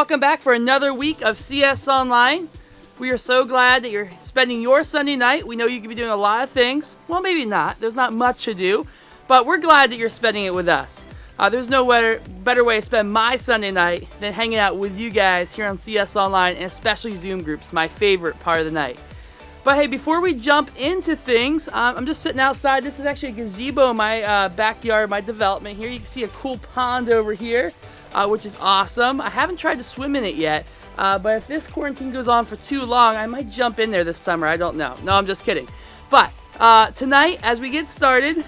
welcome back for another week of CS Online. We are so glad that you're spending your Sunday night. We know you could be doing a lot of things. Well, maybe not. There's not much to do, but we're glad that you're spending it with us. There's no better way to spend my Sunday night than hanging out with you guys here on CS Online, and especially Zoom groups, my favorite part of the night. But hey, before we jump into things, I'm just sitting outside. This is actually a gazebo in my backyard, my development here. You can see a cool pond over here, which is awesome. I haven't tried to swim in it yet, but if this quarantine goes on for too long, I might jump in there this summer. I don't know. No, I'm just kidding. But tonight, as we get started,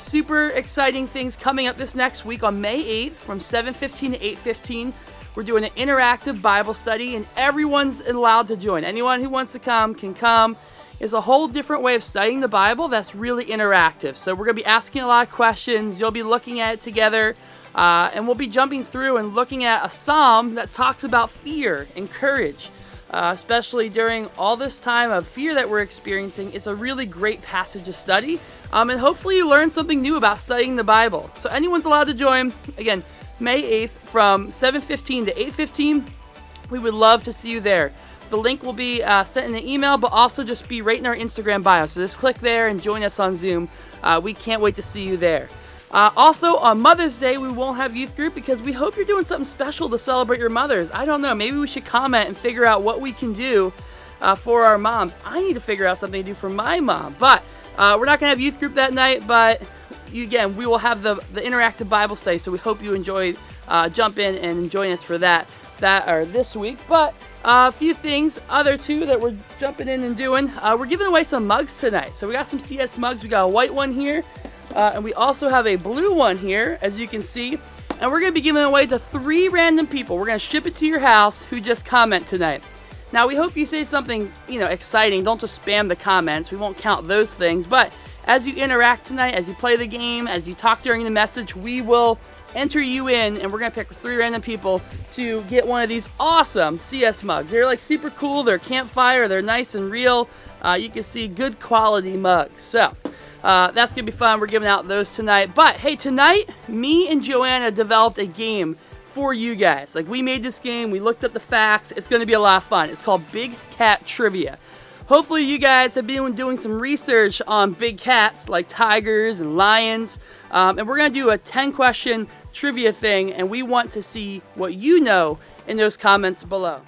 super exciting things coming up this next week on May 8th from 7:15 to 8:15. We're doing an interactive Bible study, and everyone's allowed to join. Anyone who wants to come can come. It's a whole different way of studying the Bible that's really interactive. So we're going to be asking a lot of questions. You'll be looking at it together, and we'll be jumping through and looking at a psalm that talks about fear and courage, especially during all this time of fear that we're experiencing. It's a really great passage to study, and hopefully you learn something new about studying the Bible. So anyone's allowed to join. Again, May 8th from 7:15 to 8:15. We would love to see you there. The link will be sent in an email, but also just be right in our Instagram bio. So just click there and join us on Zoom. We can't wait to see you there. Also, on Mother's Day, we won't have youth group because we hope you're doing something special to celebrate your mothers. I don't know. Maybe we should comment and figure out what we can do for our moms. I need to figure out something to do for my mom. But we're not going to have youth group that night, but again, we will have the interactive Bible study, so we hope you jump in and join us for that or this week. But a few things, other two that we're jumping in and doing. We're giving away some mugs tonight. So we got some CS mugs. We got a white one here, and we also have a blue one here, as you can see. And we're going to be giving away to 3 random people. We're going to ship it to your house who just comment tonight. Now, we hope you say something, exciting. Don't just spam the comments. We won't count those things, but as you interact tonight, as you play the game, as you talk during the message, we will enter you in, and we're going to pick 3 random people to get one of these awesome CS mugs. They're like super cool. They're campfire. They're nice and real. You can see good quality mugs. So that's going to be fun. We're giving out those tonight. But hey, tonight, me and Joanna developed a game for you guys. Like, we made this game. We looked up the facts. It's going to be a lot of fun. It's called Big Cat Trivia. Hopefully you guys have been doing some research on big cats like tigers and lions. And we're going to do a 10-question trivia thing, and we want to see what you know in those comments below.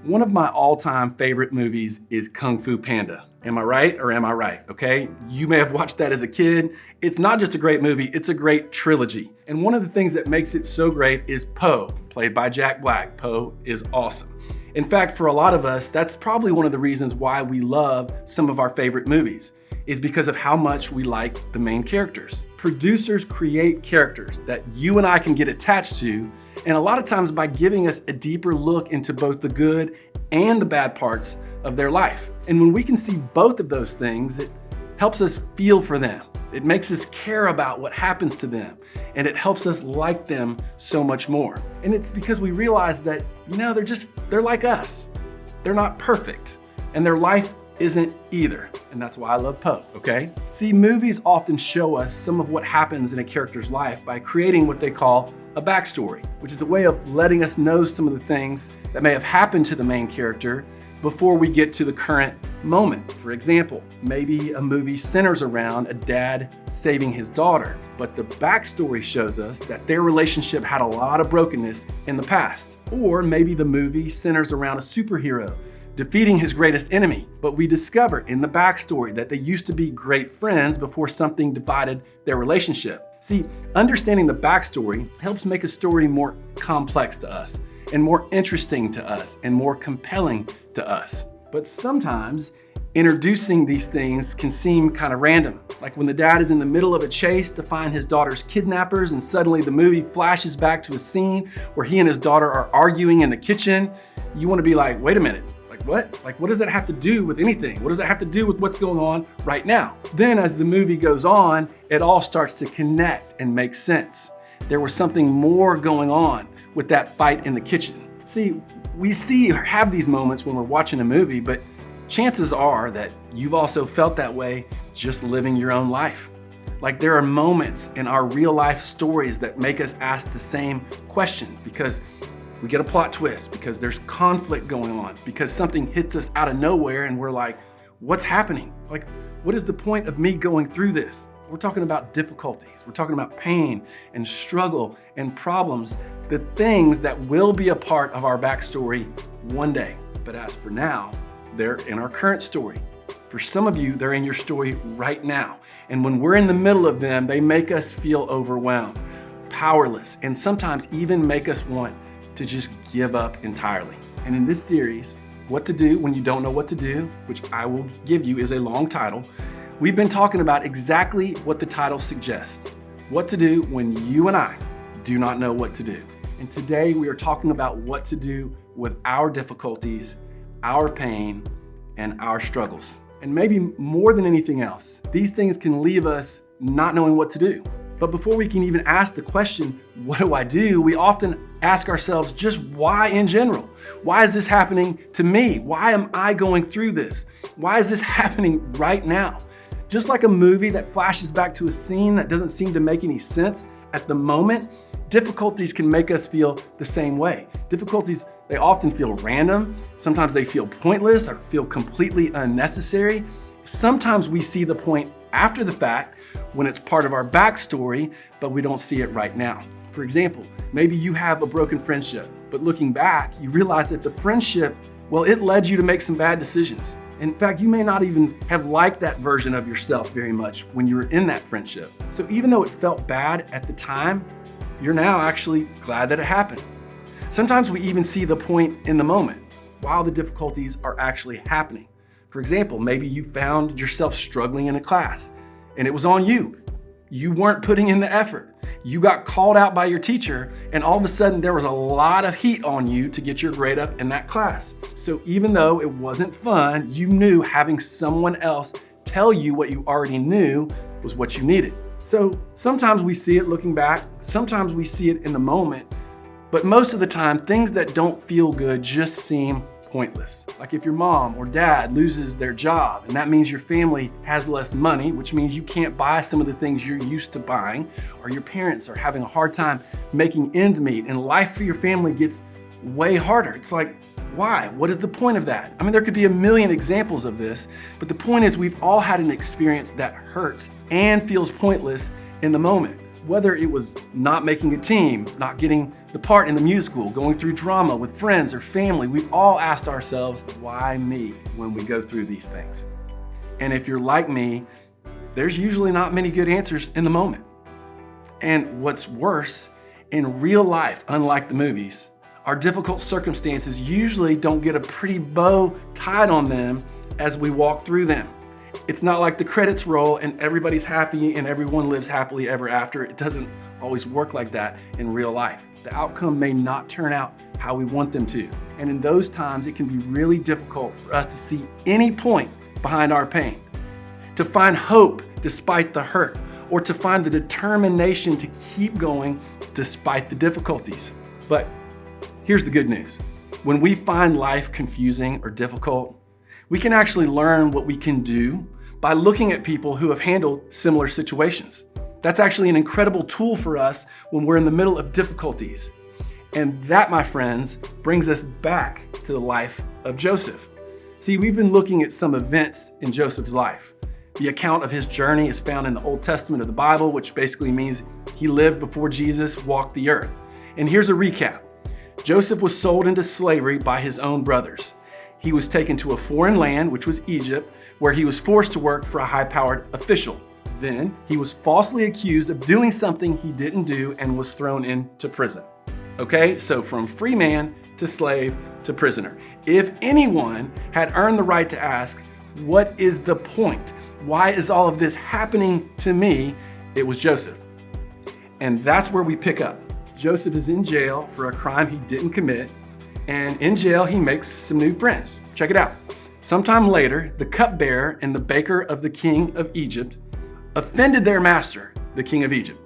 One of my all-time favorite movies is Kung Fu Panda. Am I right or am I right? Okay, you may have watched that as a kid. It's not just a great movie, it's a great trilogy. And one of the things that makes it so great is Po, played by Jack Black. Po is awesome. In fact, for a lot of us, that's probably one of the reasons why we love some of our favorite movies, is because of how much we like the main characters. Producers create characters that you and I can get attached to, and a lot of times by giving us a deeper look into both the good and the bad parts of their life. And when we can see both of those things, it helps us feel for them. It makes us care about what happens to them, and it helps us like them so much more. And it's because we realize that, they're like us. They're not perfect, and their life isn't either. And that's why I love Po, okay? See, movies often show us some of what happens in a character's life by creating what they call a backstory, which is a way of letting us know some of the things that may have happened to the main character before we get to the current moment. For example, maybe a movie centers around a dad saving his daughter, but the backstory shows us that their relationship had a lot of brokenness in the past. Or maybe the movie centers around a superhero defeating his greatest enemy, but we discover in the backstory that they used to be great friends before something divided their relationship. See, understanding the backstory helps make a story more complex to us, and more interesting to us, and more compelling to us. But sometimes introducing these things can seem kind of random. Like when the dad is in the middle of a chase to find his daughter's kidnappers, and suddenly the movie flashes back to a scene where he and his daughter are arguing in the kitchen. You want to be like, wait a minute. What? What does that have to do with anything? What does that have to do with what's going on right now? Then as the movie goes on, it all starts to connect and make sense. There was something more going on with that fight in the kitchen. See, we see or have these moments when we're watching a movie, but chances are that you've also felt that way just living your own life. Like there are moments in our real life stories that make us ask the same questions because we get a plot twist, because there's conflict going on, because something hits us out of nowhere and we're like, what's happening? Like, what is the point of me going through this? We're talking about difficulties. We're talking about pain and struggle and problems, the things that will be a part of our backstory one day. But as for now, they're in our current story. For some of you, they're in your story right now. And when we're in the middle of them, they make us feel overwhelmed, powerless, and sometimes even make us want to just give up entirely. And in this series, What to Do When You Don't Know What to Do, which I will give you is a long title, we've been talking about exactly what the title suggests. What to do when you and I do not know what to do. And today we are talking about what to do with our difficulties, our pain, and our struggles. And maybe more than anything else, these things can leave us not knowing what to do. But before we can even ask the question, what do I do? We often ask ourselves just why in general? Why is this happening to me? Why am I going through this? Why is this happening right now? Just like a movie that flashes back to a scene that doesn't seem to make any sense at the moment, difficulties can make us feel the same way. Difficulties, they often feel random. Sometimes they feel pointless or feel completely unnecessary. Sometimes we see the point after the fact when it's part of our backstory, but we don't see it right now. For example, maybe you have a broken friendship, but looking back, you realize that the friendship, it led you to make some bad decisions. In fact, you may not even have liked that version of yourself very much when you were in that friendship. So even though it felt bad at the time, you're now actually glad that it happened. Sometimes we even see the point in the moment while the difficulties are actually happening. For example, maybe you found yourself struggling in a class and it was on you. You weren't putting in the effort. You got called out by your teacher and all of a sudden there was a lot of heat on you to get your grade up in that class. So even though it wasn't fun, you knew having someone else tell you what you already knew was what you needed. So sometimes we see it looking back, sometimes we see it in the moment, but most of the time things that don't feel good just seem pointless. Like if your mom or dad loses their job and that means your family has less money, which means you can't buy some of the things you're used to buying, or your parents are having a hard time making ends meet and life for your family gets way harder. It's like, why? What is the point of that? I mean, there could be a million examples of this, but the point is we've all had an experience that hurts and feels pointless in the moment. Whether it was not making a team, not getting the part in the musical, going through drama with friends or family, we've all asked ourselves, why me, when we go through these things? And if you're like me, there's usually not many good answers in the moment. And what's worse, in real life, unlike the movies, our difficult circumstances usually don't get a pretty bow tied on them as we walk through them. It's not like the credits roll and everybody's happy and everyone lives happily ever after. It doesn't always work like that in real life. The outcome may not turn out how we want them to. And in those times, it can be really difficult for us to see any point behind our pain, to find hope despite the hurt, or to find the determination to keep going despite the difficulties. But here's the good news. When we find life confusing or difficult, we can actually learn what we can do by looking at people who have handled similar situations. That's actually an incredible tool for us when we're in the middle of difficulties. And that, my friends, brings us back to the life of Joseph. See, we've been looking at some events in Joseph's life. The account of his journey is found in the Old Testament of the Bible, which basically means he lived before Jesus walked the earth. And here's a recap. Joseph was sold into slavery by his own brothers. He was taken to a foreign land, which was Egypt, where he was forced to work for a high-powered official. Then he was falsely accused of doing something he didn't do and was thrown into prison. Okay, so from free man to slave to prisoner. If anyone had earned the right to ask, what is the point? Why is all of this happening to me? It was Joseph. And that's where we pick up. Joseph is in jail for a crime he didn't commit. And in jail, he makes some new friends. Check it out. Sometime later, the cupbearer and the baker of the king of Egypt offended their master, the king of Egypt.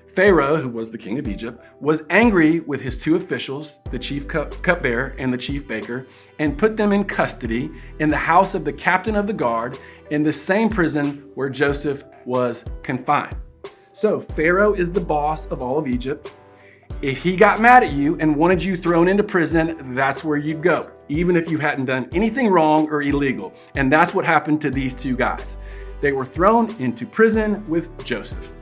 Pharaoh, who was the king of Egypt, was angry with his two officials, the chief cupbearer and the chief baker, and put them in custody in the house of the captain of the guard in the same prison where Joseph was confined. So Pharaoh is the boss of all of Egypt. If he got mad at you and wanted you thrown into prison, that's where you'd go, even if you hadn't done anything wrong or illegal. And that's what happened to these two guys. They were thrown into prison with Joseph.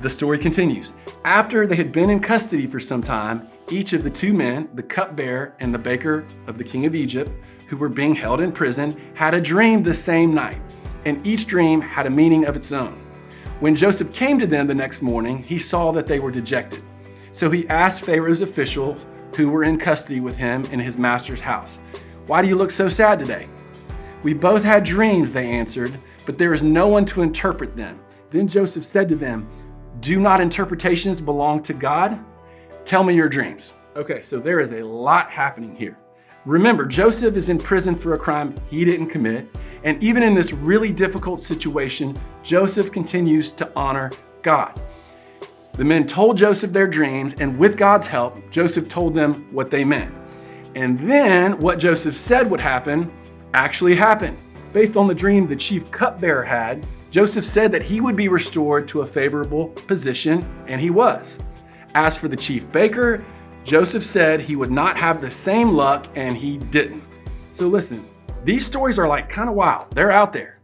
The story continues. After they had been in custody for some time, each of the two men, the cupbearer and the baker of the king of Egypt, who were being held in prison, had a dream the same night, and each dream had a meaning of its own. When Joseph came to them the next morning, he saw that they were dejected. So he asked Pharaoh's officials who were in custody with him in his master's house, "Why do you look so sad today?" "We both had dreams," they answered, "but there is no one to interpret them." Then Joseph said to them, "Do not interpretations belong to God? Tell me your dreams." Okay, so there is a lot happening here. Remember, Joseph is in prison for a crime he didn't commit. And even in this really difficult situation, Joseph continues to honor God. The men told Joseph their dreams, and with God's help, Joseph told them what they meant. And then what Joseph said would happen actually happened. Based on the dream the chief cupbearer had, Joseph said that he would be restored to a favorable position, and he was. As for the chief baker, Joseph said he would not have the same luck, and he didn't. So listen, these stories are like kind of wild. They're out there.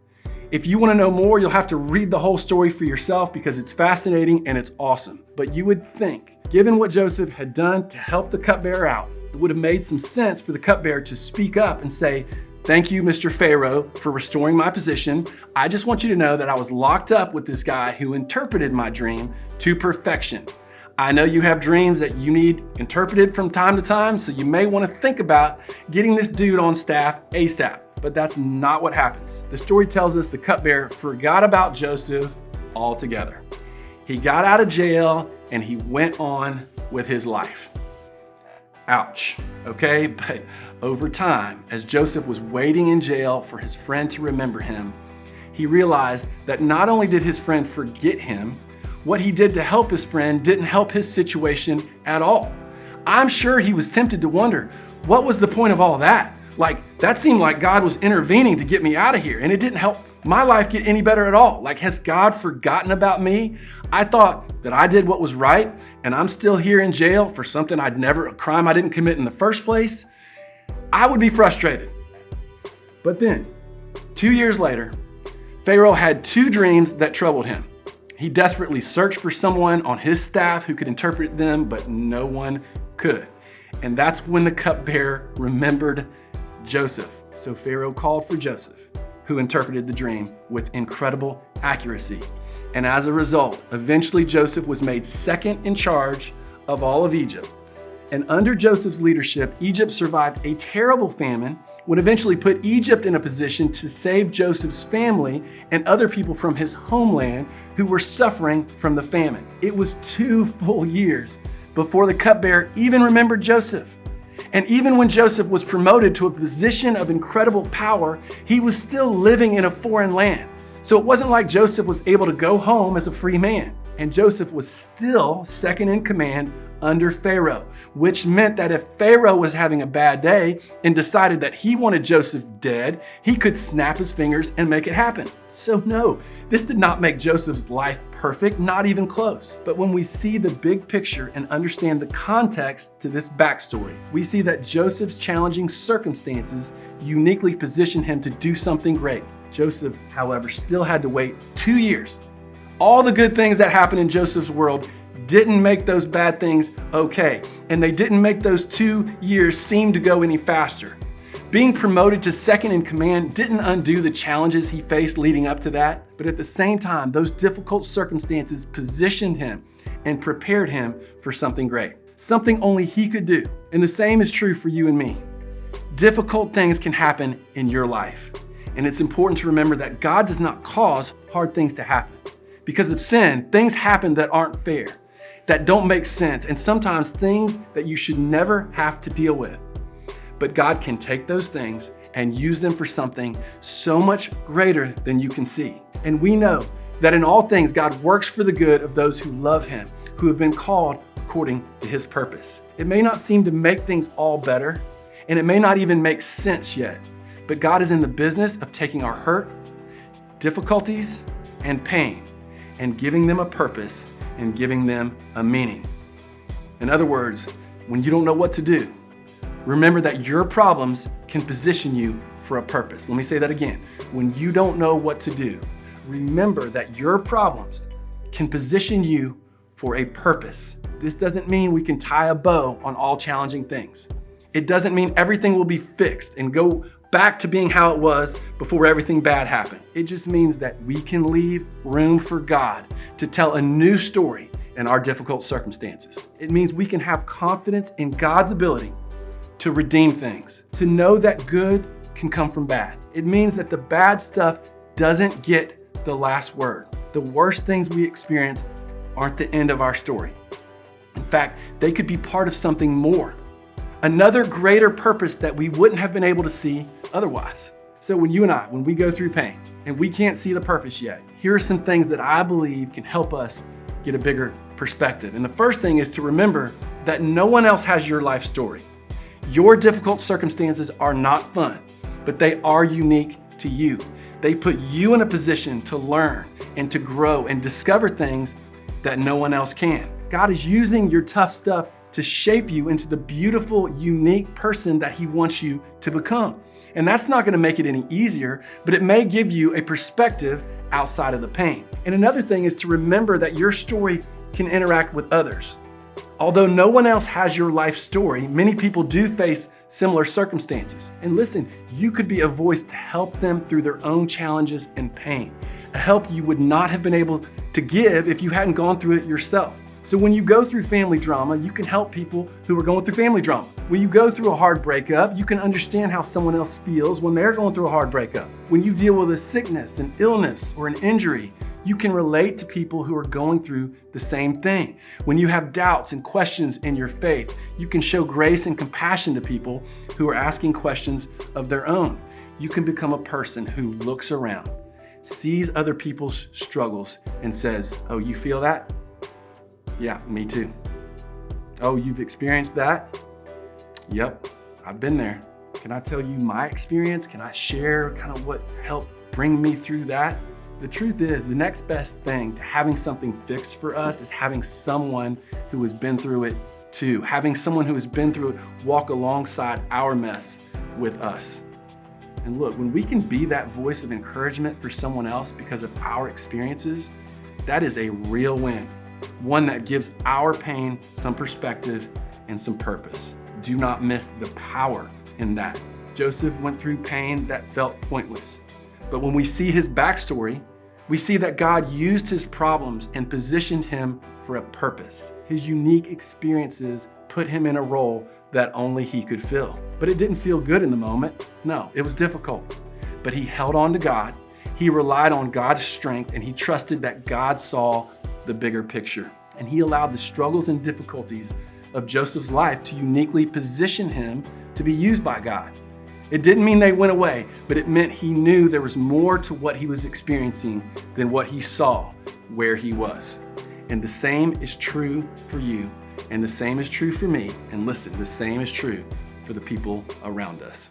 If you want to know more, you'll have to read the whole story for yourself because it's fascinating and it's awesome. But you would think, given what Joseph had done to help the cupbearer out, it would have made some sense for the cupbearer to speak up and say, "Thank you, Mr. Pharaoh, for restoring my position. I just want you to know that I was locked up with this guy who interpreted my dream to perfection. I know you have dreams that you need interpreted from time to time, so you may want to think about getting this dude on staff ASAP." But that's not what happens. The story tells us the cupbearer forgot about Joseph altogether. He got out of jail and he went on with his life. Ouch, okay? But over time, as Joseph was waiting in jail for his friend to remember him, he realized that not only did his friend forget him, what he did to help his friend didn't help his situation at all. I'm sure he was tempted to wonder, what was the point of all that? Like, that seemed like God was intervening to get me out of here, and it didn't help my life get any better at all. Like, has God forgotten about me? I thought that I did what was right, and I'm still here in jail for something a crime I didn't commit in the first place. I would be frustrated. But then, 2 years later, Pharaoh had two dreams that troubled him. He desperately searched for someone on his staff who could interpret them, but no one could. And that's when the cupbearer remembered Joseph. So Pharaoh called for Joseph, who interpreted the dream with incredible accuracy. And as a result, eventually Joseph was made second in charge of all of Egypt. And under Joseph's leadership, Egypt survived a terrible famine, would eventually put Egypt in a position to save Joseph's family and other people from his homeland who were suffering from the famine. It was 2 full years before the cupbearer even remembered Joseph. And even when Joseph was promoted to a position of incredible power, he was still living in a foreign land. So it wasn't like Joseph was able to go home as a free man. And Joseph was still second in command under Pharaoh, which meant that if Pharaoh was having a bad day and decided that he wanted Joseph dead, he could snap his fingers and make it happen. So no, this did not make Joseph's life perfect, not even close. But when we see the big picture and understand the context to this backstory, we see that Joseph's challenging circumstances uniquely positioned him to do something great. Joseph, however, still had to wait 2 years. All the good things that happened in Joseph's world didn't make those bad things okay, and they didn't make those 2 years seem to go any faster. Being promoted to second in command didn't undo the challenges he faced leading up to that, but at the same time, those difficult circumstances positioned him and prepared him for something great, something only he could do. And the same is true for you and me. Difficult things can happen in your life, and it's important to remember that God does not cause hard things to happen. Because of sin, things happen that aren't fair, that don't make sense, and sometimes things that you should never have to deal with. But God can take those things and use them for something so much greater than you can see. And we know that in all things, God works for the good of those who love Him, who have been called according to His purpose. It may not seem to make things all better, and it may not even make sense yet, but God is in the business of taking our hurt, difficulties, and pain, and giving them a purpose and giving them a meaning. In other words, when you don't know what to do, remember that your problems can position you for a purpose. Let me say that again. When you don't know what to do, remember that your problems can position you for a purpose. This doesn't mean we can tie a bow on all challenging things. It doesn't mean everything will be fixed and go back to being how it was before everything bad happened. It just means that we can leave room for God to tell a new story in our difficult circumstances. It means we can have confidence in God's ability to redeem things, to know that good can come from bad. It means that the bad stuff doesn't get the last word. The worst things we experience aren't the end of our story. In fact, they could be part of something more, another greater purpose that we wouldn't have been able to see otherwise. So when you and I, when we go through pain and we can't see the purpose yet, here are some things that I believe can help us get a bigger perspective. And the first thing is to remember that no one else has your life story. Your difficult circumstances are not fun, but they are unique to you. They put you in a position to learn and to grow and discover things that no one else can. God is using your tough stuff to shape you into the beautiful, unique person that He wants you to become. And that's not going to make it any easier, but it may give you a perspective outside of the pain. And another thing is to remember that your story can interact with others. Although no one else has your life story, many people do face similar circumstances. And listen, you could be a voice to help them through their own challenges and pain, a help you would not have been able to give if you hadn't gone through it yourself. So when you go through family drama, you can help people who are going through family drama. When you go through a hard breakup, you can understand how someone else feels when they're going through a hard breakup. When you deal with a sickness, an illness, or an injury, you can relate to people who are going through the same thing. When you have doubts and questions in your faith, you can show grace and compassion to people who are asking questions of their own. You can become a person who looks around, sees other people's struggles, and says, "Oh, you feel that? Yeah, me too. Oh, you've experienced that? Yep, I've been there. Can I tell you my experience? Can I share kind of what helped bring me through that?" The truth is, the next best thing to having something fixed for us is having someone who has been through it too. Having someone who has been through it walk alongside our mess with us. And look, when we can be that voice of encouragement for someone else because of our experiences, That is a real win, one that gives our pain some perspective and some purpose. Do not miss the power in that. Joseph went through pain that felt pointless. But when we see his backstory, we see that God used his problems and positioned him for a purpose. His unique experiences put him in a role that only he could fill. But it didn't feel good in the moment. No, it was difficult. But he held on to God. He relied on God's strength, and he trusted that God saw the bigger picture. And he allowed the struggles and difficulties of Joseph's life to uniquely position him to be used by God. It didn't mean they went away, but it meant he knew there was more to what he was experiencing than what he saw where he was. And the same is true for you, and the same is true for me. And listen, the same is true for the people around us.